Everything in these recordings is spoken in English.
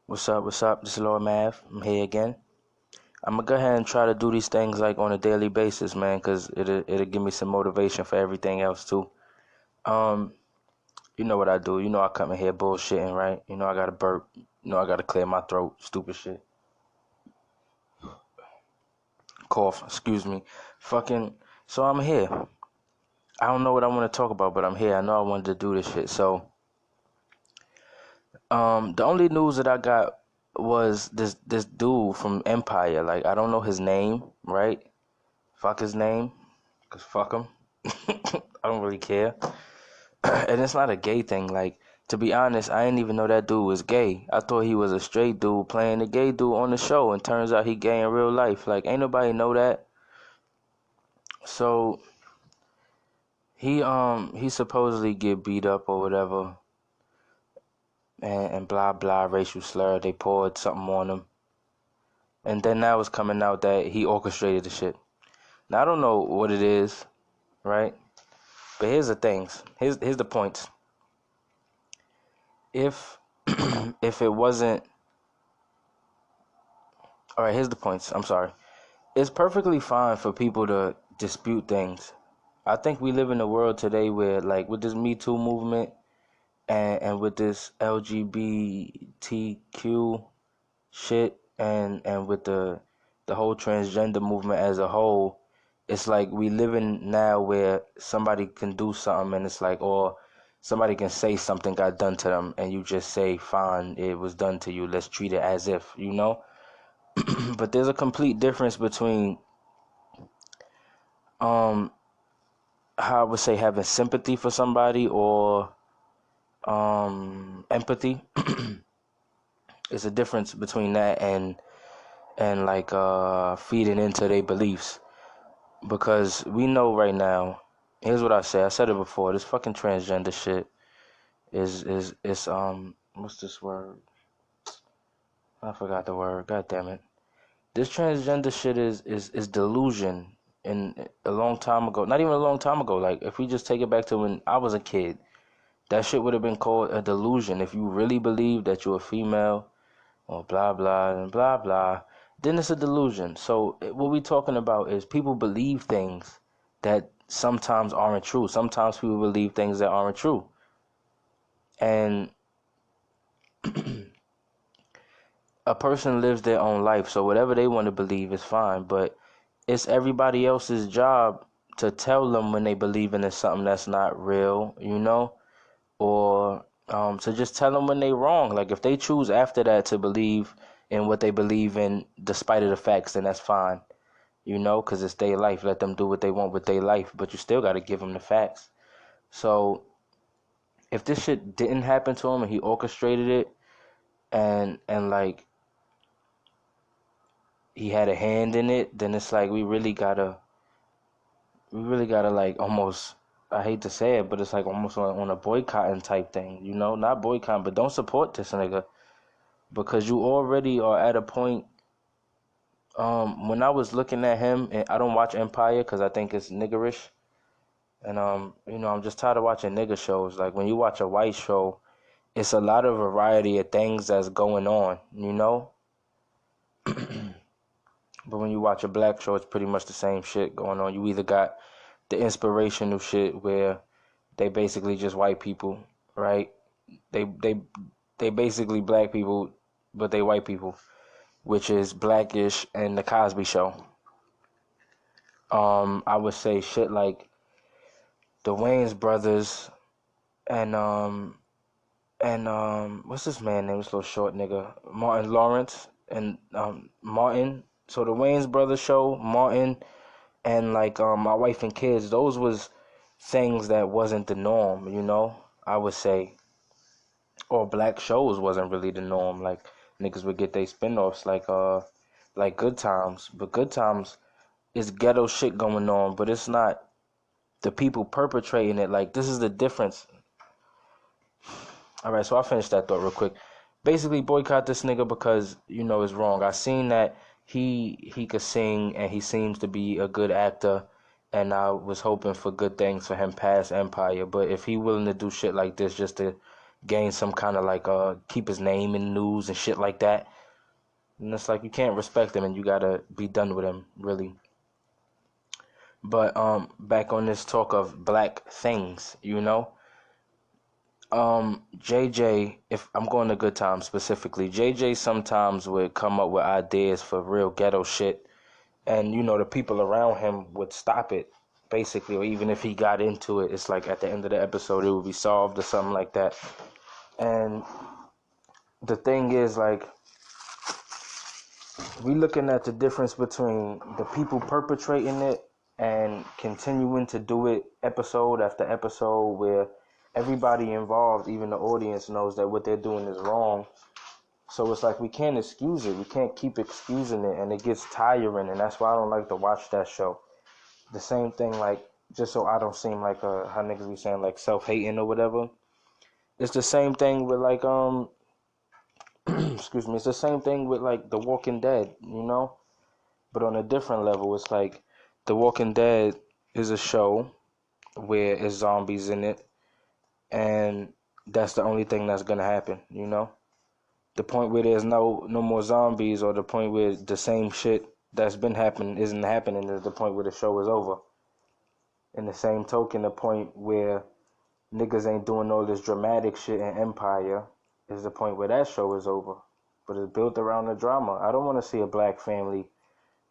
What's up? What's up? This is Lord Mav. I'm here again. I'm gonna go ahead and try to do these things like on a daily basis, man, cause it'll give me some motivation for everything else too. Um, you know what I do? You know I come in here bullshitting, right? You know I gotta burp. You know I gotta clear my throat. Stupid shit. Cough. Excuse me. Fucking. So I'm here. I don't know what I want to talk about, but I'm here. I know I wanted to do this shit. So, the only news that I got was this dude from Empire. Like I don't know his name, right? Fuck his name, cause fuck him. I don't really care. And it's not a gay thing. Like, to be honest, I didn't even know that dude was gay. I thought he was a straight dude playing the gay dude on the show, and turns out he gay in real life. Like, ain't nobody know that. So he supposedly get beat up or whatever, and blah blah racial slur. They poured something on him, and then now it's coming out that he orchestrated the shit. Now I don't know what it is, right? But here's the things. Here's the points. If if it wasn't, all right, here's the points. I'm sorry. It's perfectly fine for people to dispute things. I think we live in a world today where, like, with this Me Too movement and with this LGBTQ shit and with the whole transgender movement as a whole, it's like we live in now where somebody can do something and it's like, or somebody can say something got done to them and you just say, fine, it was done to you. Let's treat it as if, you know? But there's a complete difference between um how I would say having sympathy for somebody or empathy. It's a difference between that and like feeding into their beliefs, because we know right now, here's what I said it before, this fucking transgender shit is what's this word, I forgot the word, god damn it. This transgender shit is delusion. And a long time ago, not even a long time ago, like if we just take it back to when I was a kid, that shit would have been called a delusion. If you really believe that you're a female or blah blah and blah blah, then it's a delusion. So what we talking about is people believe things that sometimes aren't true. Sometimes people believe things that aren't true. And a person lives their own life, so whatever they want to believe is fine, but it's everybody else's job to tell them when they believe in something that's not real, you know? Or to just tell them when they wrong. Like if they choose after that to believe in what they believe in, despite of the facts, then that's fine, you know, because it's their life. Let them do what they want with their life, but you still got to give them the facts. So if this shit didn't happen to him and he orchestrated it, and like he had a hand in it, then it's like we really gotta like almost, I hate to say it, but it's like almost on a boycotting type thing, you know, not boycotting, but don't support this nigga, because you already are at a point. When I was looking at him, and I don't watch Empire because I think it's niggerish, and I'm just tired of watching nigger shows. Like when you watch a white show, it's a lot of variety of things that's going on, you know. But when you watch a black show, it's pretty much the same shit going on. You either got the inspirational shit where they basically just white people, right? They they basically black people, but they white people, which is Blackish and the Cosby Show. I would say shit like the Wayans brothers and what's this man name? This little short nigga, Martin Lawrence and Martin. So the Wayans brothers show, Martin, and like My Wife and Kids. Those was things that wasn't the norm, you know. I would say, or black shows wasn't really the norm. Like niggas would get their spin-offs like Good Times, but Good Times is ghetto shit going on, but it's not the people perpetrating it. Like this is the difference. All right, so I'll finish that thought real quick. Basically, boycott this nigga because you know it's wrong. I seen that he could sing and he seems to be a good actor, and I was hoping for good things for him past Empire. But if he willing to do shit like this just to gain some kind of like keep his name in the news and shit like that. And it's like you can't respect him and you gotta be done with him, really. But back on this talk of black things, JJ, if I'm going to Good Time specifically, JJ sometimes would come up with ideas for real ghetto shit, and the people around him would stop it, basically, or even if he got into it, it's like at the end of the episode it would be solved or something like that. And the thing is, like, we looking at the difference between the people perpetrating it and continuing to do it episode after episode, where everybody involved, even the audience, knows that what they're doing is wrong. So it's like we can't excuse it. We can't keep excusing it, and it gets tiring, and that's why I don't like to watch that show. The same thing, like, just so I don't seem like how niggas be saying, like, self-hating or whatever. It's the same thing with, like, excuse me, it's the same thing with, like, The Walking Dead, But on a different level, it's like The Walking Dead is a show where it's zombies in it, and that's the only thing that's gonna happen. The point where there's no more zombies, or the point where the same shit that's been happening isn't happening, is the point where the show is over. In the same token, the point where niggas ain't doing all this dramatic shit in Empire is the point where that show is over. But it's built around the drama. I don't want to see a black family.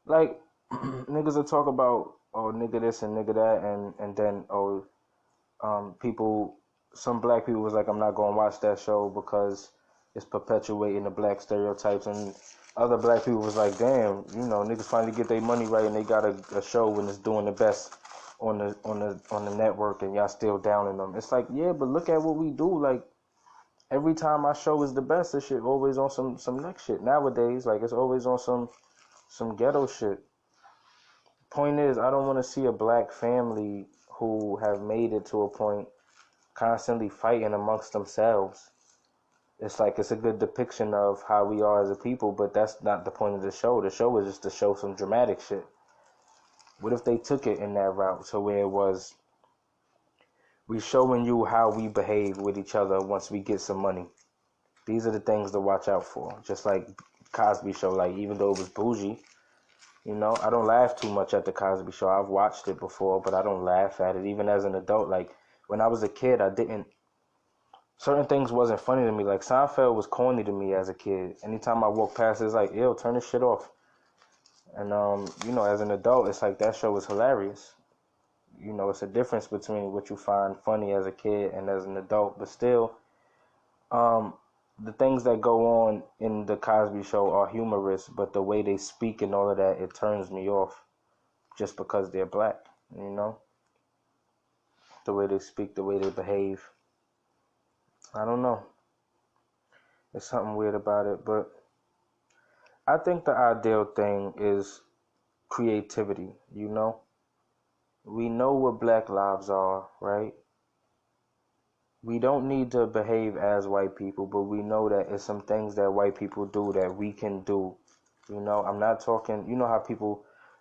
Like, niggas will talk about, oh, nigga this and nigga that, and then, people, some black people was like, I'm not going to watch that show because it's perpetuating the black stereotypes, and other black people was like, damn, niggas finally get their money right and they got a show when it's doing the best on the network, and y'all still downing them. It's like, yeah, but look at what we do. Like, every time our show is the best, this shit always on some next shit. Nowadays, like, it's always on some ghetto shit. Point is, I don't want to see a black family who have made it to a point constantly fighting amongst themselves. It's like, it's a good depiction of how we are as a people, but that's not the point of the show. The show is just to show some dramatic shit. What if they took it in that route, so where it was, we showing you how we behave with each other once we get some money. These are the things to watch out for. Just like Cosby Show, like, even though it was bougie, I don't laugh too much at the Cosby Show. I've watched it before, but I don't laugh at it. Even as an adult, like, when I was a kid, certain things wasn't funny to me. Like, Seinfeld was corny to me as a kid. Anytime I walk past it, it's like, ew, turn this shit off. And, as an adult, it's like, that show was hilarious. It's a difference between what you find funny as a kid and as an adult. But still, the things that go on in the Cosby Show are humorous, but the way they speak and all of that, it turns me off just because they're black, The way they speak, the way they behave. I don't know. There's something weird about it, but I think the ideal thing is creativity, We know what black lives are, right? We don't need to behave as white people, but we know that it's some things that white people do that we can do. I'm not talking,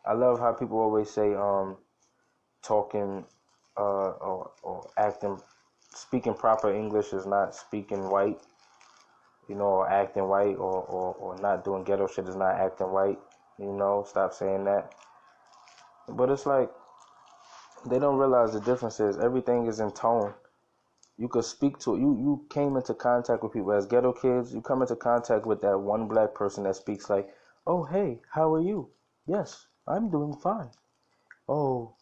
I love how people always say, talking, or acting, speaking proper English is not speaking white, or acting white, or not doing ghetto shit is not acting white, stop saying that. But it's like, they don't realize the difference is everything is in tone. You could speak to you came into contact with people as ghetto kids. You come into contact with that one black person that speaks like, oh, hey, how are you? Yes, I'm doing fine. Oh,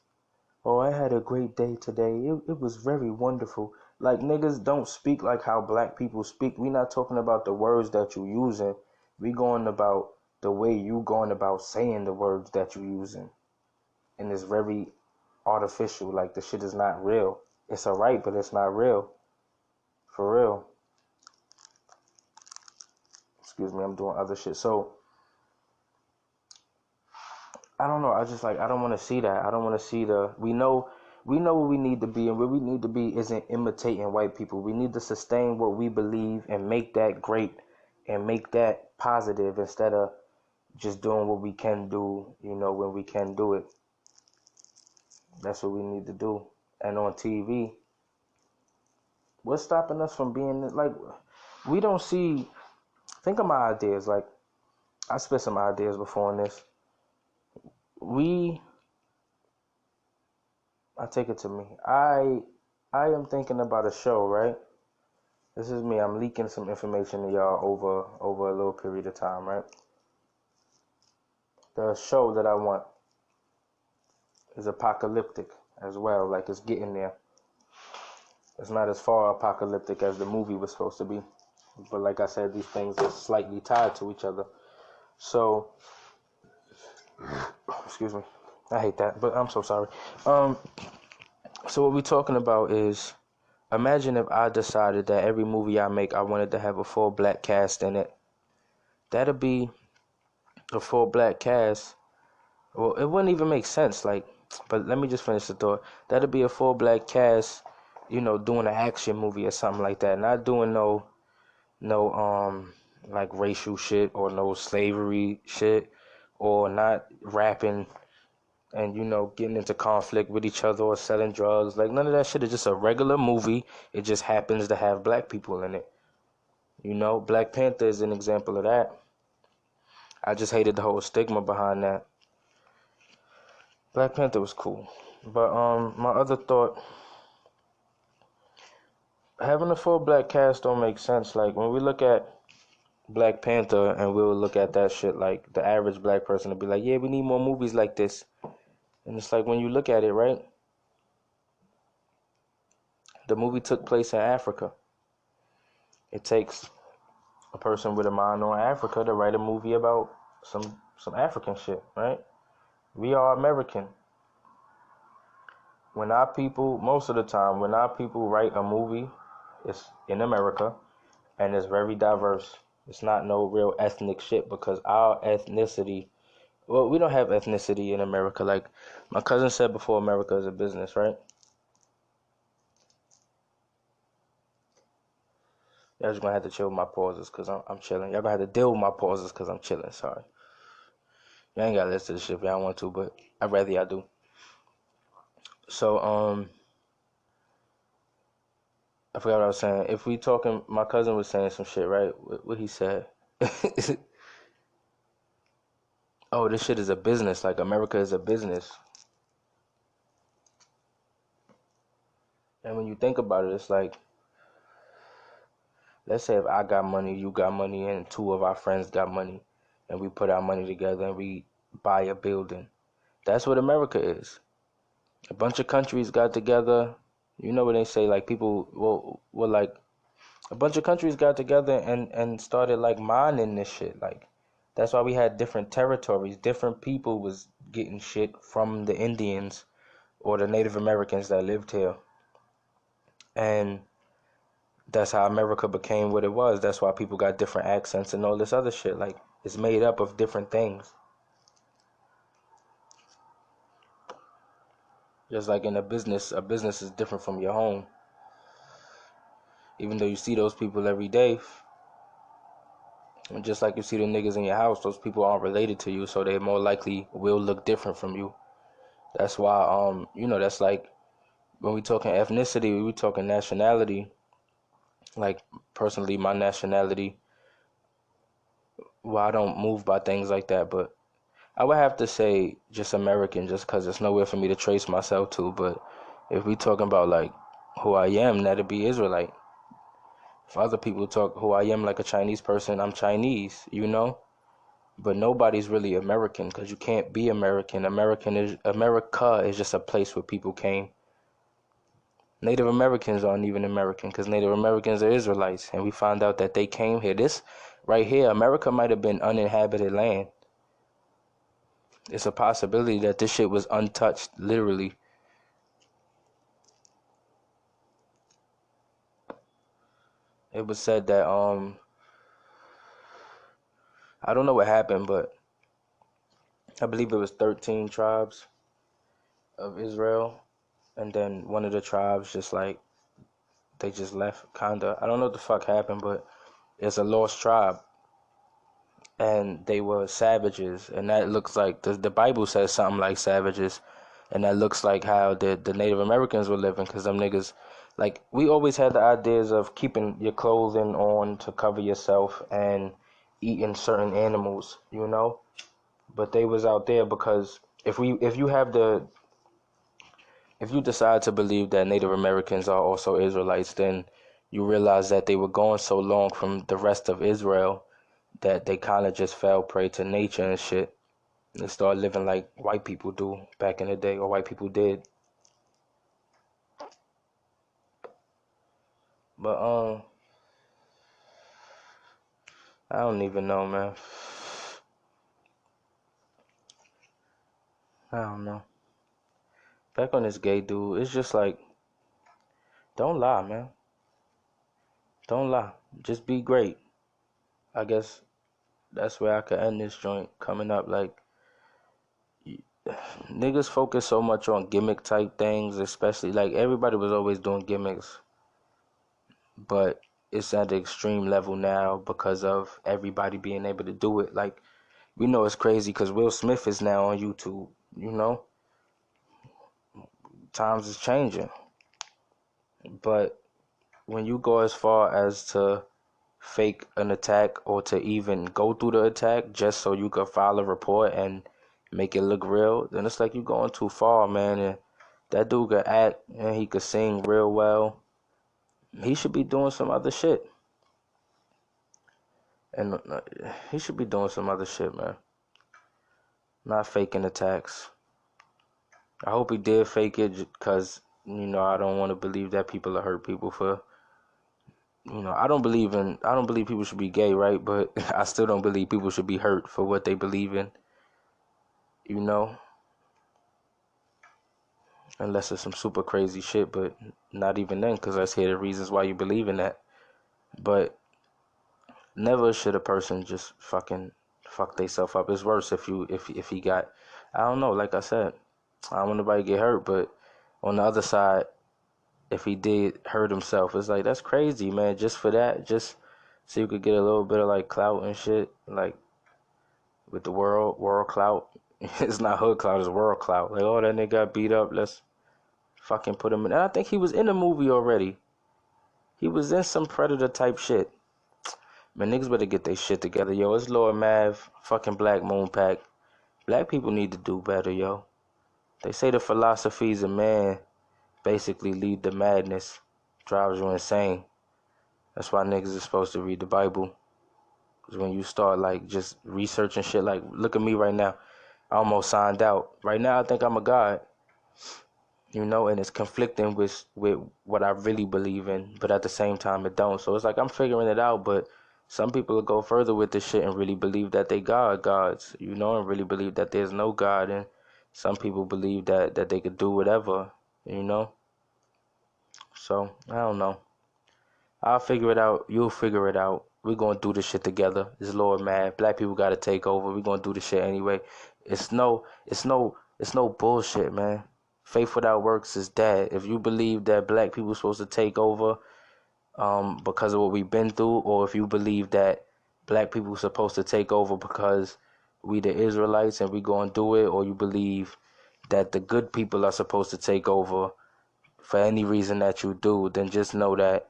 I had a great day today. It was very wonderful. Like, niggas don't speak like how black people speak. We not talking about the words that you using. We going about the way you going about saying the words that you using. And it's very artificial. Like, the shit is not real. It's alright, but it's not real. For real. Excuse me, I'm doing other shit. So, I don't know. I don't want to see that. I don't want to see we know what we need to be, and where we need to be isn't imitating white people. We need to sustain what we believe and make that great and make that positive instead of just doing what we can do, when we can do it. That's what we need to do. And on TV, What's stopping us from being like? We don't see. Think of my ideas. Like I spit some ideas before in this. We, I take it to me. I am thinking about a show, right? This is me. I'm leaking some information to y'all over a little period of time, right? The show that I want is apocalyptic as well. Like it's getting there. It's not as far apocalyptic as the movie was supposed to be. But like I said, these things are slightly tied to each other. So, excuse me. I hate that, but I'm so sorry. So what we're talking about is, imagine if I decided that every movie I make, I wanted to have a full black cast in it. That'd be a full black cast. Well, it wouldn't even make sense. Like, but let me just finish the thought. That'd be a full black cast, doing an action movie or something like that. Not doing no like racial shit or no slavery shit or not rapping and getting into conflict with each other or selling drugs. Like none of that shit is just a regular movie. It just happens to have black people in it. Black Panther is an example of that. I just hated the whole stigma behind that. Black Panther was cool. But my other thought, having a full black cast don't make sense. Like when we look at Black Panther and we'll look at that shit, like the average black person will be like, yeah, we need more movies like this. And it's like when you look at it, right? The movie took place in Africa. It takes a person with a mind on Africa to write a movie about some African shit, right? We are American. When our people, most of the time, when our people write a movie, it's in America and it's very diverse. It's not no real ethnic shit because our ethnicity, well, we don't have ethnicity in America. Like my cousin said before, America is a business, right? Y'all just gonna have to chill with my pauses because I'm chilling. Y'all gonna have to deal with my pauses because I'm chilling. Sorry. Y'all ain't gotta listen to this shit if y'all want to, but I'd rather y'all do. So, I forgot what I was saying. If we talking, my cousin was saying some shit, right? What he said. Oh, this shit is a business. Like America is a business. And when you think about it, it's like, let's say if I got money, you got money, and two of our friends got money, and we put our money together and we buy a building. That's what America is. A bunch of countries got together. You know what they say? Like people, well, like a bunch of countries got together and started like mining this shit. Like that's why we had different territories. Different people was getting shit from the Indians or the Native Americans that lived here. And that's how America became what it was. That's why people got different accents and all this other shit. Like it's made up of different things. Just like in a business is different from your home. Even though you see those people every day, and just like you see the niggas in your house, those people aren't related to you, so they more likely will look different from you. That's why, that's like when we talking ethnicity, we talking nationality. Like personally, my nationality, well, I don't move by things like that, but I would have to say just American, just because there's nowhere for me to trace myself to. But if we talking about like who I am, that'd be Israelite. If other people talk who I am like a Chinese person, I'm Chinese, But nobody's really American because you can't be American. America is just a place where people came. Native Americans aren't even American because Native Americans are Israelites, and we found out that they came here. This right here, America might have been uninhabited land. It's a possibility that this shit was untouched, literally. It was said that I don't know what happened, but I believe it was 13 tribes of Israel, and then one of the tribes just like they just left, kinda. I don't know what the fuck happened, but it's a lost tribe, and they were savages, and that looks like the Bible says something like savages, and that looks like how the Native Americans were living, because them niggas Like, we always had the ideas of keeping your clothing on to cover yourself and eating certain animals, you know? But they was out there because if you decide to believe that Native Americans are also Israelites, then you realize that they were going so long from the rest of Israel that they kind of just fell prey to nature and shit. They started living like white people do back in the day, or white people did. But I don't even know, man. I don't know. Back on this gay dude, it's just like, don't lie, man. Don't lie. Just be great. I guess that's where I could end this joint coming up. Like, niggas focus so much on gimmick type things, especially like everybody was always doing gimmicks, but it's at the extreme level now because of everybody being able to do it. Like, we know it's crazy because Will Smith is now on YouTube. You know, times is changing. But when you go as far as to fake an attack or to even go through the attack just so you could file a report and make it look real, then it's like you going too far, man. And that dude could act and he could sing real well. He should be doing some other shit. And he should be doing some other shit, man. Not faking attacks. I hope he did fake it because, I don't want to believe that people are hurt people for, I don't believe people should be gay, right? But I still don't believe people should be hurt for what they believe in, you know? Unless it's some super crazy shit, but not even then, because let's hear the reasons why you believe in that. But never should a person just fucking fuck theyself up. It's worse if he got, I don't know, like I said, I don't want nobody to get hurt, but on the other side, if he did hurt himself, it's like, that's crazy, man. Just for that, just so you could get a little bit of like clout and shit, like with the world clout. It's not hood clout, it's world clout. Like, oh, that nigga got beat up, let's fucking put him in. And I think he was in a movie already. He was in some Predator type shit. Man, niggas better get their shit together, yo. It's Lord Mav, fucking Black Moon Pack. Black people need to do better, yo. They say the philosophies of man basically lead to madness, drives you insane. That's why niggas is supposed to read the Bible. Because when you start, like, just researching shit, like, look at me right now. I almost signed out. Right now, I think I'm a god. And it's conflicting with what I really believe in, but at the same time it don't. So it's like I'm figuring it out, but some people will go further with this shit and really believe that they gods, and really believe that there's no God, and some people believe that they could do whatever, So I don't know. I'll figure it out. You'll figure it out. We're gonna do this shit together. It's Lord man. Black people gotta take over. We're gonna do this shit anyway. It's no bullshit, man. Faith without works is dead. If you believe that black people are supposed to take over because of what we've been through, or if you believe that black people are supposed to take over because we the Israelites and we gonna do it, or you believe that the good people are supposed to take over for any reason that you do, then just know that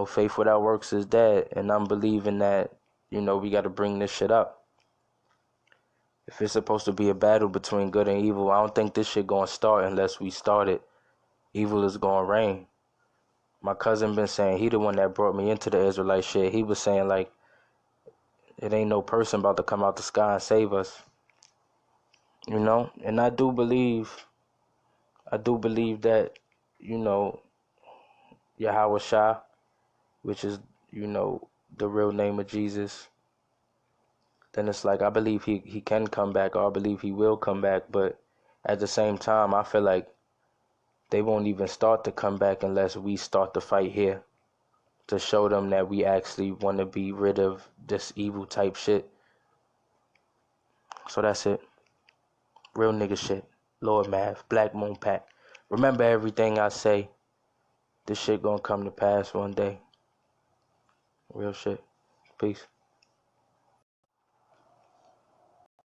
faith without works is dead. And I'm believing that, we got to bring this shit up. If it's supposed to be a battle between good and evil, I don't think this shit gonna start unless we start it. Evil is gonna reign. My cousin been saying, he the one that brought me into the Israelite shit. He was saying, like, it ain't no person about to come out the sky and save us. And I do believe that, Yahweh Shah, which is, the real name of Jesus, then it's like I believe he can come back, or I believe he will come back. But at the same time, I feel like they won't even start to come back unless we start the fight here to show them that we actually want to be rid of this evil type shit. So that's it. Real nigga shit. Lord Mav, Black Moon Pack. Remember everything I say. This shit gonna come to pass one day. Real shit. Peace.